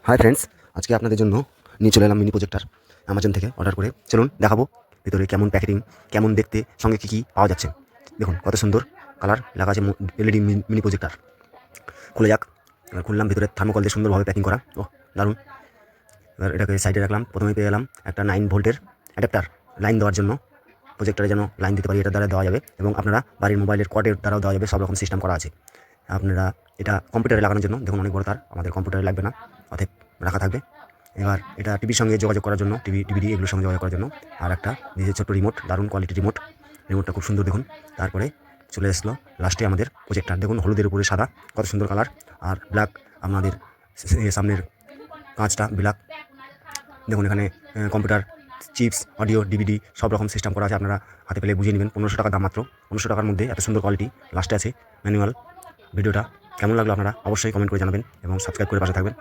Hi friends, আজকে আপনাদের জন্য নিয়ে চলে এলাম মিনি প্রজেক্টর অ্যামাজন থেকে অর্ডার করে। চলুন দেখাবো ভিতরে কেমন প্যাকেটিং, কেমন দেখতে, সঙ্গে কী কী পাওয়া যাচ্ছে। দেখুন কত সুন্দর কালার লাগা আছে এলইডি মিনি প্রজেক্টর। খুলে যাক। এবার খুললাম, ভিতরে থার্মোকল দিয়ে সুন্দরভাবে প্যাকিং করা। ও দারুণ। এবার এটাকে সাইডে রাখলাম। প্রথমেই পেয়ে গেলাম একটা 9 ভোল্টের অ্যাডাপ্টার, লাইন দেওয়ার জন্য। প্রজেক্টরে যেন লাইন দিতে পারি, এটার দ্বারা দেওয়া যাবে, এবং আপনারা বাড়ির মোবাইলের কর্ডের দ্বারাও দেওয়া যাবে। সব রকম সিস্টেম করা আছে। আপনারা এটা কম্পিউটারে লাগানোর জন্য, দেখুন অনেক বড় তার, আমাদের কম্পিউটারে লাগবে না, অতএব রাখা থাকবে। এবার এটা টিভির সঙ্গে যোগাযোগ করার জন্য, ডিভিডি এগুলোর সঙ্গে যোগাযোগ করার জন্য। আর একটা নিজের ছোট্ট রিমোট, দারুণ কোয়ালিটি রিমোটটা খুব সুন্দর দেখুন। তারপরে চলে আসলো লাস্টে আমাদের প্রজেক্টর। দেখুন হলুদের উপরে সাদা, কত সুন্দর কালার। আর ব্ল্যাক আমাদের সামনের কাঁচটা ব্ল্যাক। দেখুন এখানে কম্পিউটার, চিপস, অডিও, ডিভিডি সব রকম সিস্টেম করা আছে। আপনারা হাতে পেলে বুঝিয়ে নেবেন। 1500 টাকা দাম মাত্র। 1500 টাকার মধ্যে এত সুন্দর কোয়ালিটি। লাস্টে আছে ম্যানুয়াল। ভিডিওটা কেমন লাগলো আপনারা অবশ্যই কমেন্ট করে জানাবেন এবং সাবস্ক্রাইব করে পাশে থাকবেন।